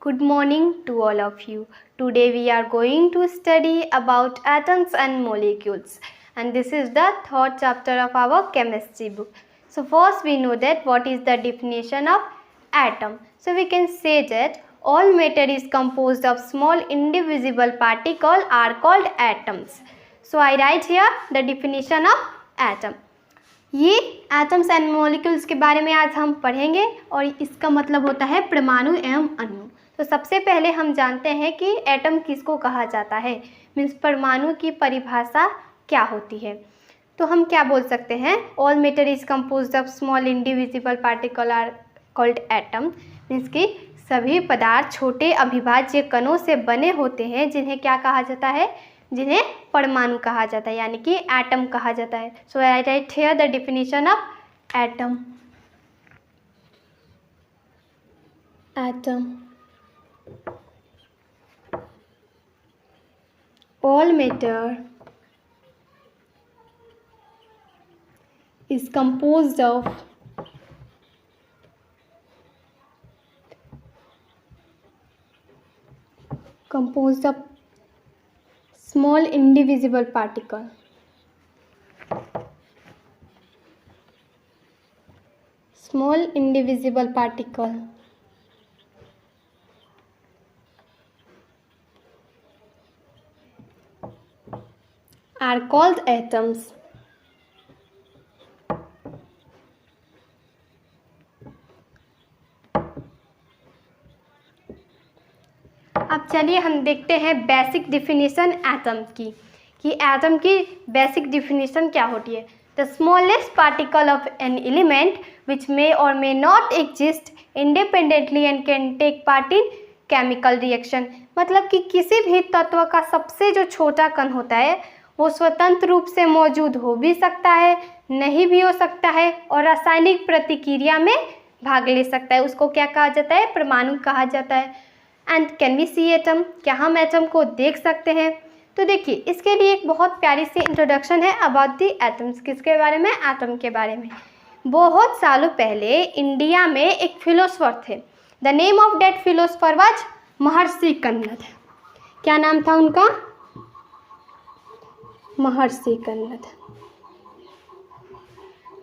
Good morning to all of you. Today we are going to study about atoms and molecules, and this is the third chapter of our chemistry book. So first we know that what is the definition of atom. So we can say that all matter is composed of small indivisible particles are called atoms. So I write here the definition of atom. ये atoms and molecules के बारे में आज हम पढ़ेंगे और इसका मतलब होता है परमाणु एवं अणु। तो सबसे पहले हम जानते हैं कि एटम किसको कहा जाता है, मीन्स परमाणु की परिभाषा क्या होती है। तो हम क्या बोल सकते हैं, all matter is composed of small indivisible particle are called atom, means कि सभी पदार्थ छोटे अविभाज्य कणों से बने होते हैं जिन्हें क्या कहा जाता है, जिन्हें परमाणु कहा जाता है, यानी कि एटम कहा जाता है। So I write here the definition of atom. Atom, all matter is composed of small indivisible particle. Small indivisible particle are called atoms. अब चलिए हम देखते हैं बेसिक डिफिनीशन एटम की, कि एटम की बेसिक डिफिनीशन क्या होती है। The smallest particle of an element which may और may not exist independently and can take part in chemical reaction. मतलब कि किसी भी तत्व का सबसे जो छोटा कण होता है वो स्वतंत्र रूप से मौजूद हो भी सकता है, नहीं भी हो सकता है, और रासायनिक प्रतिक्रिया में भाग ले सकता है। उसको क्या कहा जाता है, परमाणु कहा जाता है। And can we see atom, क्या हम एटम को देख सकते हैं। तो देखिए इसके लिए एक बहुत प्यारी सी इंट्रोडक्शन है अबाउट दी एटम्स। किसके बारे में, एटम के बारे में। बहुत सालों पहले इंडिया में एक फिलोसफर थे। The name of that philosopher was महर्षि कन्नद। क्या नाम था उनका, महर्षि कन्नद।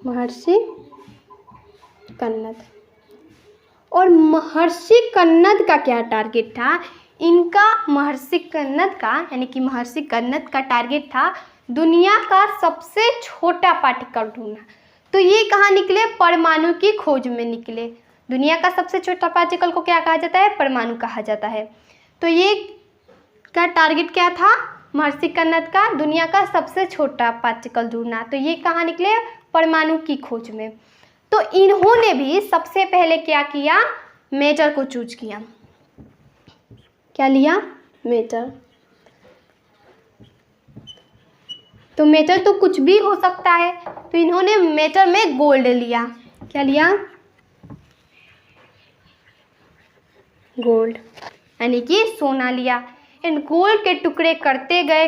महर्षि कन्नद। और महर्षि कन्नद का क्या टारगेट था, इनका महर्षि कन्नद का यानी कि महर्षि कन्नद का टारगेट था दुनिया का सबसे छोटा पार्टिकल ढूंढना। तो ये कहाँ निकले, परमाणु की खोज में निकले। दुनिया का सबसे छोटा पार्टिकल को क्या कहा जाता है, परमाणु कहा जाता है। तो ये का टारगेट क्या था महर्षि कन्नद का, दुनिया का सबसे छोटा पार्टिकल ढूंढना। तो ये कहाँ निकले, परमाणु की खोज में। तो इन्होंने भी सबसे पहले क्या किया, मैटर को चूज किया। क्या लिया, मैटर। तो मैटर तो कुछ भी हो सकता है, तो इन्होंने मैटर में गोल्ड लिया। क्या लिया, गोल्ड, यानी कि सोना लिया। एंड गोल्ड के टुकड़े करते गए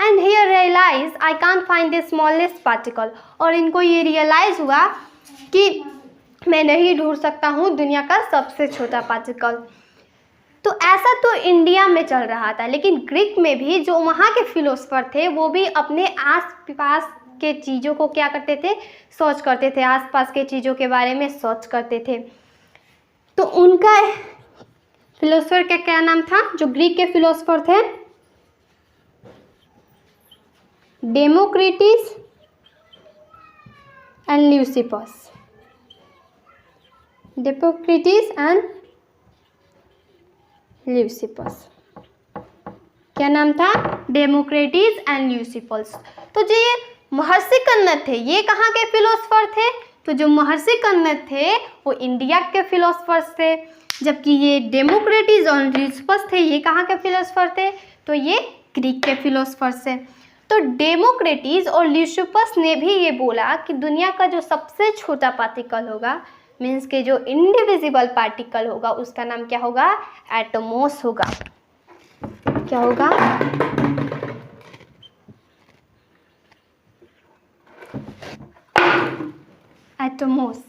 and here realise I can't find the smallest particle. और इनको ये रियलाइज हुआ कि मैं नहीं ढूंढ सकता हूँ दुनिया का सबसे छोटा पार्टिकल। तो ऐसा तो इंडिया में चल रहा था, लेकिन ग्रीक में भी जो वहाँ के फिलोसफर थे वो भी अपने आस पास के चीज़ों को क्या करते थे, सोच करते थे, आसपास के चीज़ों के बारे में सोच करते थे। तो उनका फिलोसफर का क्या नाम था, जो ग्रीक के फिलोसफर थे, Democritus and Leucippus. Democritus and Leucippus. क्या नाम था, डेमोक्रिटस एंड ल्यूसिपस। तो जो ये महर्षि कन्नद थे ये कहाँ के फिलोसफर थे, तो जो महर्षि कन्नद थे वो इंडिया के फिलोसफर्स थे, जबकि ये डेमोक्रिटस और ल्यूसिपस थे ये कहाँ के फिलोसफर थे, तो ये ग्रीक के फिलोसफर्स थे। तो डेमोक्रिटस और ल्यूसिपस ने भी ये बोला कि दुनिया का जो सबसे छोटा पार्टिकल होगा, मीन्स के जो इंडिविजिबल पार्टिकल होगा, उसका नाम क्या होगा, एटमोस होगा। क्या होगा, एटमोस।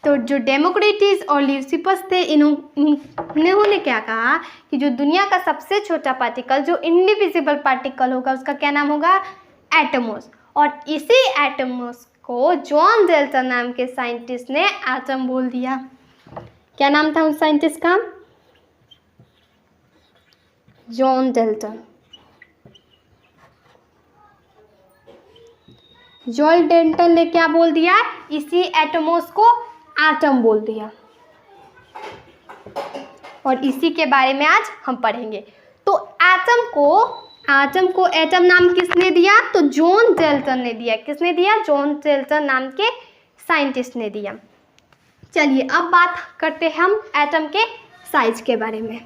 तो जो डेमोक्रिटस और ल्यूसिपस थे, इन्होंने क्या कहा कि जो दुनिया का सबसे छोटा पार्टिकल, जो इनडिविजिबल पार्टिकल होगा, उसका क्या नाम होगा? एटमोस। और इसी एटमोस को जॉन डेल्टन नाम के साइंटिस्ट ने एटम बोल दिया। क्या नाम था उस साइंटिस्ट का? John Dalton. जॉन डेल्टन ने क्या बोल दिया? इसी एटमोस को एटम बोल दिया। और इसी के बारे में आज हम पढ़ेंगे। तो एटम को एटम नाम किसने दिया? तो जॉन डेल्टन ने दिया। किसने दिया? जॉन डेल्टन नाम के साइंटिस्ट ने दिया। चलिए अब बात करते हैं हम एटम के साइज के बारे में।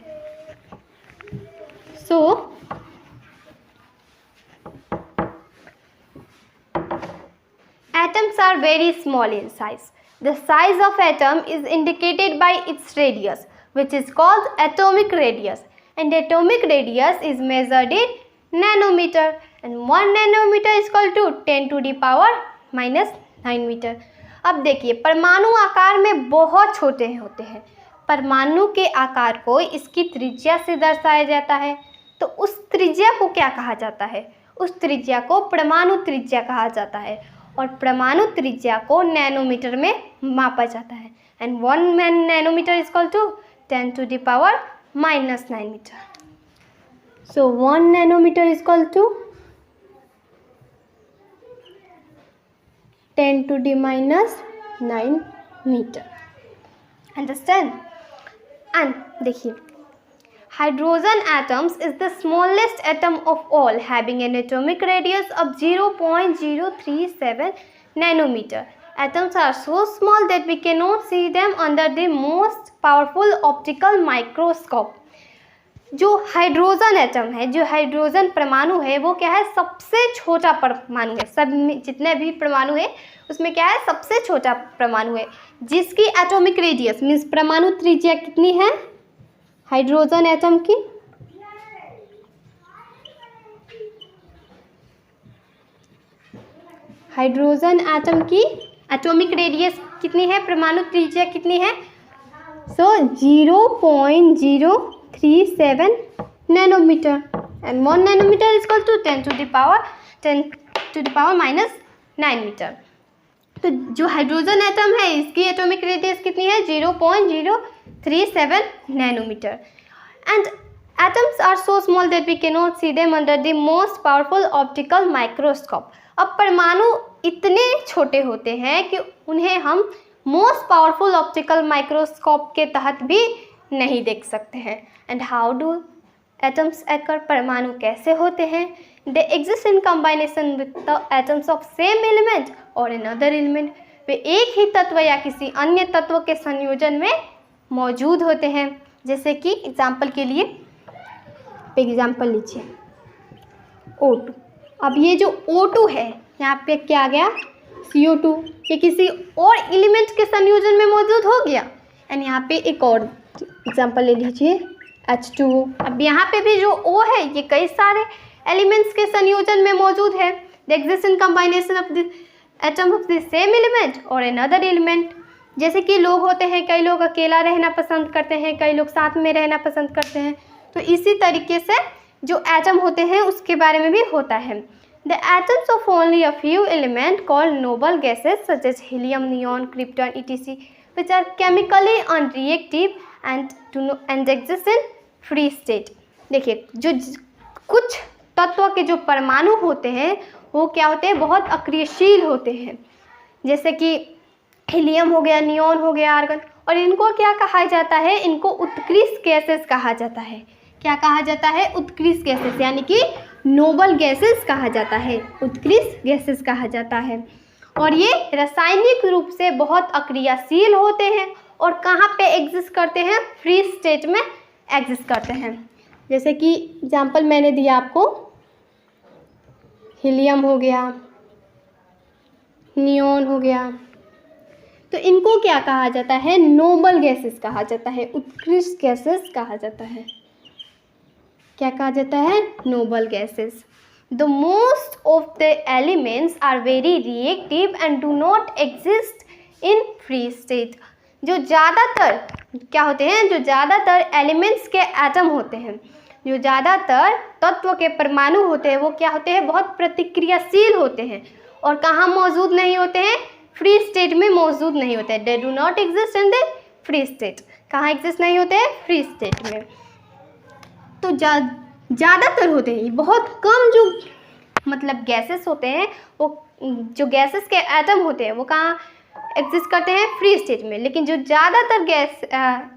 Atoms are very small in size. The size of atom is indicated by its radius, which is called atomic radius. And atomic radius is measured in nanometer. And 1 nanometer is equal to 10 to the power minus 9 meter. अब देखिए, परमाणु आकार में बहुत छोटे होते हैं। परमाणु के आकार को इसकी त्रिज्या से दर्शाया जाता है। तो उस त्रिज्या को क्या कहा जाता है? उस त्रिज्या को परमाणु त्रिज्या कहा जाता है। और परमाणु त्रिज्या को नैनोमीटर में मापा जाता है। And 1 nanometre is equal to 10 to the power minus 9 meter. So 1 nanometer is equal to 10 to the minus 9 meter. Understand? And देखिए, hydrogen atoms is the smallest atom of all, having an atomic radius of 0.037 nanometer. Atoms are so small that we cannot see them under the most powerful optical microscope. जो hydrogen atom है, जो hydrogen परमाणु है, वो क्या है? सबसे छोटा परमाणु है। सब जितने भी परमाणु है उसमें क्या है? सबसे छोटा परमाणु है, जिसकी एटॉमिक रेडियस मीन्स परमाणु त्रिज्या कितनी है हाइड्रोजन एटम की? हाइड्रोजन एटम की एटॉमिक रेडियस कितनी है? परमाणु त्रिज्या कितनी है? 0.037 nanometre. And 1 nanometre is equal to 10 to the power minus 9 metre. तो जो हाइड्रोजन एटम है, इसकी एटॉमिक रेडियस कितनी है? 0.037 nanometre. And atoms are so small that we can not see them under the most powerful optical microscope. अब परमाणु इतने छोटे होते हैं कि उन्हें हम मोस्ट पावरफुल ऑप्टिकल माइक्रोस्कोप के तहत भी नहीं देख सकते हैं। एंड हाउ डू एटम्स एकर? परमाणु कैसे होते हैं? They exist in combination with the atoms of same element और अनदर एलिमेंट। वे एक ही तत्व या किसी अन्य तत्व के संयोजन में मौजूद होते हैं। जैसे कि एग्जाम्पल के लिए एग्जाम्पल लीजिए O2। अब ये जो O2 है, यहाँ पे क्या आ गया? CO2। ये किसी और एलिमेंट के संयोजन में मौजूद हो गया। एंड यहाँ पे एक और एग्जाम्पल ले लीजिए H2O। अब यहाँ पे भी जो O है, ये कई सारे एलिमेंट्स के संयोजन में मौजूद है। They exist in combination of the atom of the same element और अनदर एलिमेंट। जैसे कि लोग होते हैं, कई लोग अकेला रहना पसंद करते हैं, कई लोग साथ में रहना पसंद करते हैं। तो इसी तरीके से जो एटम होते हैं उसके बारे में भी होता है। The atoms of only a few elements called noble gases such as helium, neon, krypton, etc., which are chemically unreactive and exist in free state. देखिए, जो कुछ तत्व के जो परमाणु होते हैं वो क्या होते हैं? बहुत अक्रियशील होते हैं। जैसे कि हीलियम हो गया, नियॉन हो गया, आर्गन। और इनको क्या कहा जाता है? इनको उत्कृष्ट गैसेस कहा जाता है। क्या कहा जाता है? उत्कृष्ट गैसेस, यानी कि नोबल गैसेस कहा जाता है, उत्कृष्ट गैसेस कहा जाता है। और ये रासायनिक रूप से बहुत अक्रियाशील होते हैं और कहाँ पे एग्जिस्ट करते हैं? फ्री स्टेट में एग्जिस्ट करते हैं। जैसे कि एग्जाम्पल मैंने दिया आपको, हीलियम हो गया, नियॉन हो गया। तो इनको क्या कहा जाता है? नोबल गैसेस कहा जाता है, उत्कृष्ट गैसेस कहा जाता है। क्या कहा जाता है? Noble gases. The most of the elements are very reactive and do not exist in free state. जो ज़्यादातर क्या होते हैं, जो ज़्यादातर एलिमेंट्स के एटम होते हैं, जो ज़्यादातर तत्व के परमाणु होते हैं वो क्या होते हैं, बहुत प्रतिक्रियाशील होते हैं और कहाँ मौजूद नहीं होते हैं, फ्री स्टेट में मौजूद नहीं होते हैं। They do not exist in the free state. कहाँ एग्जिस्ट नहीं होते हैं, फ्री स्टेट में। तो ज़्यादातर होते हैं, बहुत कम जो मतलब गैसेस होते हैं, वो जो गैसेस के एटम होते हैं वो कहाँ एग्जिस्ट करते हैं, फ्री स्टेट में। लेकिन जो ज़्यादातर गैस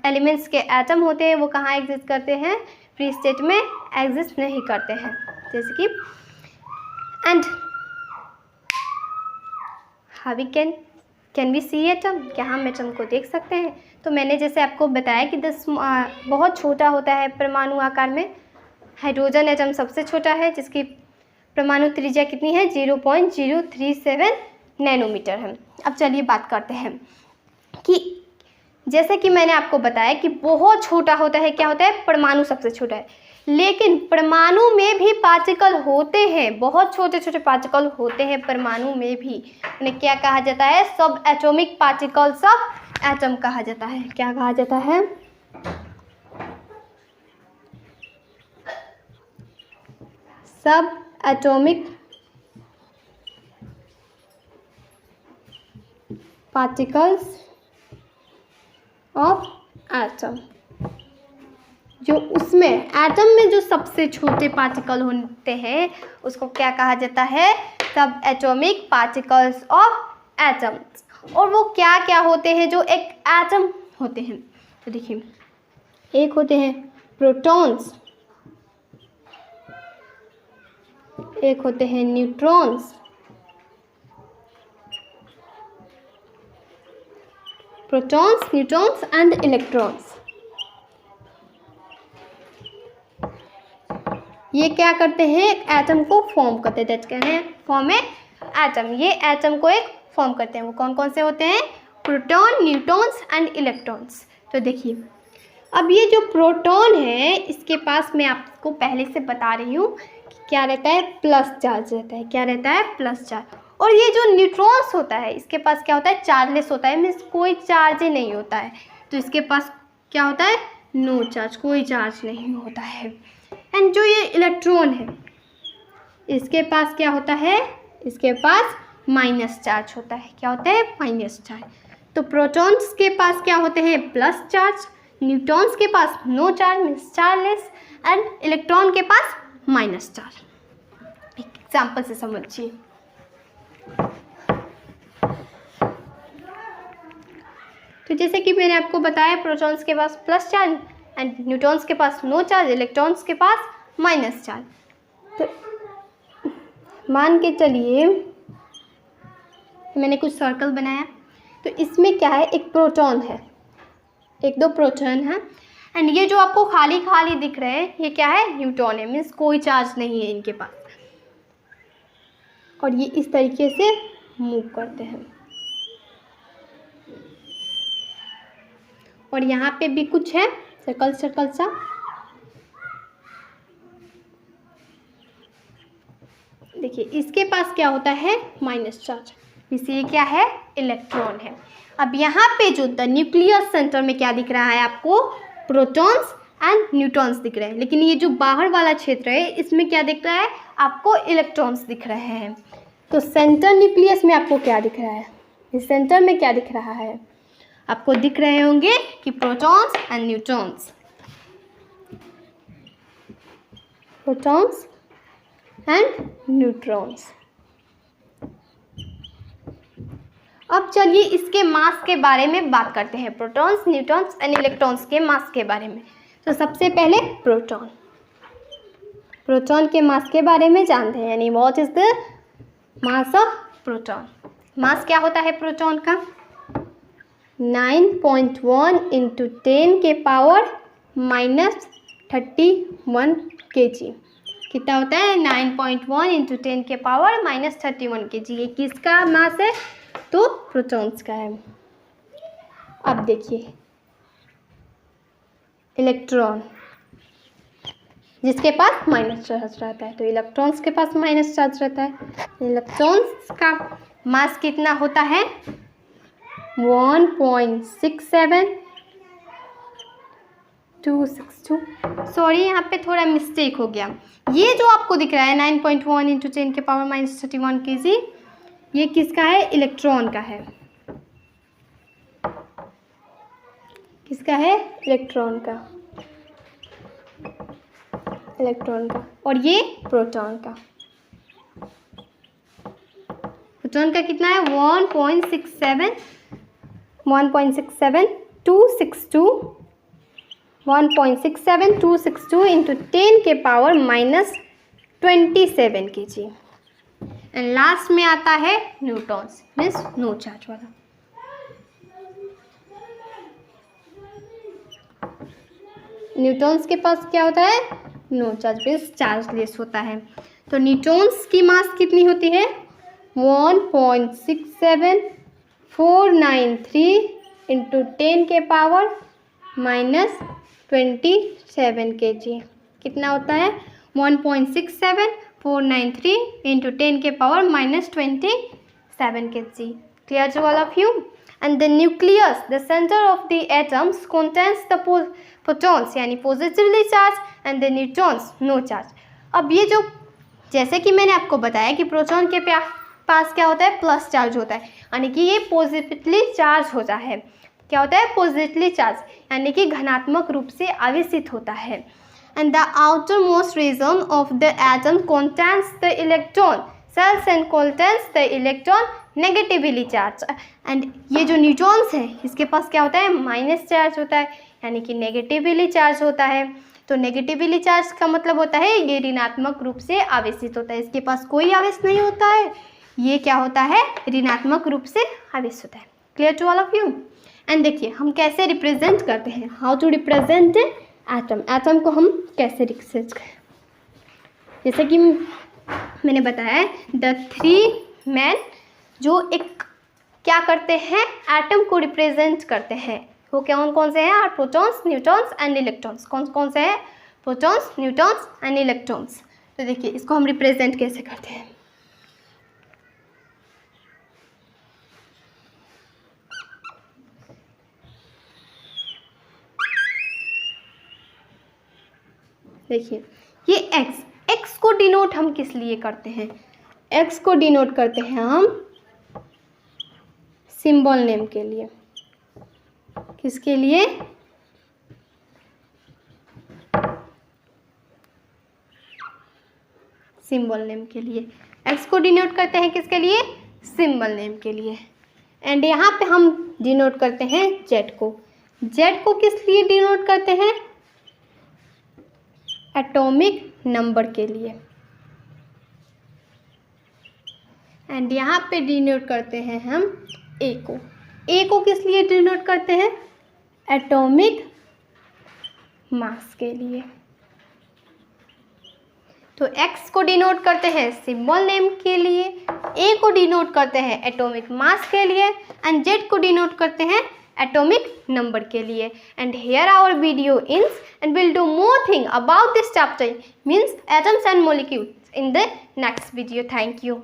एलिमेंट्स के एटम होते हैं वो कहाँ एग्जिस्ट करते हैं, फ्री स्टेट में एग्जिस्ट नहीं करते हैं। जैसे कि एंड हावी कैन वी सी एटम, क्या हम एटम को देख सकते हैं? तो मैंने जैसे आपको बताया कि बहुत छोटा होता है परमाणु आकार में। हाइड्रोजन एटम सबसे छोटा है जिसकी परमाणु त्रिज्या कितनी है, 0.037 नैनोमीटर है। अब चलिए बात करते हैं कि जैसे कि मैंने आपको बताया कि बहुत छोटा होता है, क्या होता है, परमाणु सबसे छोटा है। लेकिन परमाणु में भी पार्टिकल होते हैं, बहुत छोटे छोटे पार्टिकल होते हैं परमाणु में भी। उन्हें क्या कहा जाता है, सब एटॉमिक पार्टिकल्स ऑफ एटम कहा जाता है। क्या कहा जाता है, सब एटॉमिक पार्टिकल्स ऑफ एटम। जो उसमें एटम में जो सबसे छोटे पार्टिकल होते हैं उसको क्या कहा जाता है, सब एटॉमिक पार्टिकल्स ऑफ एटम्स। और वो क्या क्या होते हैं जो एक एटम होते हैं? तो देखिए, एक होते हैं प्रोटॉन्स, एक होते हैं neutrons, protons, neutrons and electrons. ये क्या करते हैं, एक एटम को फॉर्म करते हैं। दैट कहते हैं फॉर्म ए एटम। ये एटम को एक फॉर्म करते हैं। वो कौन कौन से होते हैं, प्रोटॉन, न्यूट्रॉन्स एंड इलेक्ट्रॉन्स। तो देखिए, अब ये जो प्रोटॉन है इसके पास मैं आपको पहले से बता रही हूँ कि क्या रहता है, प्लस चार्ज रहता है। क्या रहता है, प्लस चार्ज। और ये जो न्यूट्रॉन्स होता है इसके पास क्या होता है, चार्जलेस होता है, मीन्स कोई चार्ज ही नहीं होता है। तो इसके पास क्या होता है, नो चार्ज, कोई चार्ज नहीं होता है। एंड जो ये इलेक्ट्रॉन है इसके पास क्या होता है, इसके पास माइनस चार्ज होता है। क्या होता है, माइनस चार्ज। तो प्रोटॉन्स के पास क्या होते हैं, प्लस चार्ज, न्यूट्रॉन्स के पास no charge means chargeless, and electron के पास माइनस चार्ज। एक एग्जाम्पल से समझिए। तो जैसे कि मैंने आपको बताया, प्रोटॉन्स के पास प्लस चार्ज एंड न्यूट्रॉन्स के पास नो चार्ज, इलेक्ट्रॉन्स के पास माइनस चार्ज। तो मान के चलिए मैंने कुछ सर्कल बनाया, तो इसमें क्या है, एक प्रोटॉन है, एक दो प्रोटॉन है, एंड ये जो आपको खाली खाली दिख रहे हैं ये क्या है, न्यूट्रॉन है, मीन्स कोई चार्ज नहीं है इनके पास। और ये इस तरीके से मूव करते हैं। और यहाँ पे भी कुछ है सर्कल सर्कल सा। देखिए, इसके पास क्या होता है, माइनस चार्ज, इसलिए क्या है, इलेक्ट्रॉन है। अब यहाँ पे जो द न्यूक्लियस सेंटर में क्या दिख रहा है आपको, प्रोटॉन्स एंड न्यूट्रॉन्स दिख रहे हैं। लेकिन ये जो बाहर वाला क्षेत्र है इसमें क्या दिख रहा है, आपको इलेक्ट्रॉन्स दिख रहे हैं। तो सेंटर न्यूक्लियस में आपको क्या दिख रहा है, इस सेंटर में क्या दिख रहा है, आपको दिख रहे होंगे कि protons and neutrons, protons and neutrons. अब चलिए इसके मास के बारे में बात करते हैं, प्रोटॉन्स, न्यूट्रॉन्स एंड इलेक्ट्रॉन्स के मास के बारे में। तो सबसे पहले प्रोटॉन, प्रोटॉन के मास के बारे में जानते हैं, यानी what is the mass of proton. Mass क्या होता है प्रोटॉन का, 9.1 × 10 के पावर -31 kg। कितना होता है, 9.1 × 10 के पावर -31 kg। ये किसका मास है, तो प्रोटॉन्स का है। अब देखिए इलेक्ट्रॉन, जिसके पास माइनस चार्ज रहता है, तो इलेक्ट्रॉन्स के पास माइनस चार्ज रहता है। इलेक्ट्रॉन्स का मास कितना होता है, 1.67 262, सॉरी यहाँ पे थोड़ा मिस्टेक हो गया। ये जो आपको दिख रहा है 9.1 इंटू 10 के पावर -31 kg, ये किसका है? इलेक्ट्रॉन का है। किसका है? इलेक्ट्रॉन का। और ये प्रोटॉन का। प्रोटॉन का कितना है? 1.67 262 1.67 262 इंटू 10 के पावर -27 kg। एंड लास्ट में आता है न्यूटॉन्स, मीन्स नो चार्ज वाला। न्यूटॉन्स के पास क्या होता है? नो चार्ज, मीन्स चार्जलेस होता है। तो न्यूटॉन्स की मास कितनी होती है? 1.67493 इंटू 10 के पावर -27 kg। कितना होता है? 1.67493 इंटू 10 के power -27 kg। Clear to all of you? And the nucleus, the center of the atoms, contains the protons यानी positively charged and the neutrons no charge। अब ये जो, जैसे कि मैंने आपको बताया कि प्रोटॉन के पास क्या होता है? प्लस चार्ज होता है, यानी कि ये पॉजिटिवली चार्ज होता है। क्या होता है? पॉजिटिवली चार्ज, यानी कि धनात्मक रूप से आवेशित होता है। And the outermost region of the atom contains the electron cells and contains the electron negatively charged। And ये जो न्यूट्रॉन्स है इसके पास क्या होता है? माइनस चार्ज होता है, यानी कि नेगेटिवली चार्ज होता है। तो नेगेटिवली चार्ज का मतलब होता है ये ऋणात्मक रूप से आवेशित होता है, इसके पास कोई आवेश नहीं होता है, ये क्या होता है? ऋणात्मक रूप से आवेशित होता है। Clear to all of you? And देखिए हम कैसे रिप्रेजेंट करते हैं, how to represent atom. Atom को हम कैसे रिप्रेजेंट करें, जैसे कि मैंने बताया द थ्री मैन जो एक क्या करते हैं? एटम को रिप्रेजेंट करते हैं। वो कौन कौन से हैं? Protons, neutrons and electrons. कौन कौन से हैं? Protons, neutrons and electrons. तो देखिए इसको हम रिप्रेजेंट कैसे करते हैं। देखिए ये एक्स को डिनोट हम किस लिए करते हैं? एक्स को डिनोट करते हैं हम सिंबल नेम के लिए। किसके लिए? सिंबल नेम के लिए। एक्स को डिनोट करते हैं किसके लिए? सिंबल नेम के लिए। एंड यहाँ पे हम डिनोट करते हैं जेड को। जेड को किस लिए डिनोट करते हैं? एटॉमिक नंबर के लिए। एंड यहाँ पे डिनोट करते हैं हम ए को। ए को किस लिए डिनोट करते हैं? एटॉमिक मास के लिए। तो एक्स को डिनोट करते हैं सिंबल नेम के लिए, ए को डिनोट करते हैं एटॉमिक मास के लिए, एंड जेड को डिनोट करते हैं एटॉमिक नंबर के लिए। And here our video ends and we'll do more thing about this chapter, means atoms and molecules, in the next video. Thank you.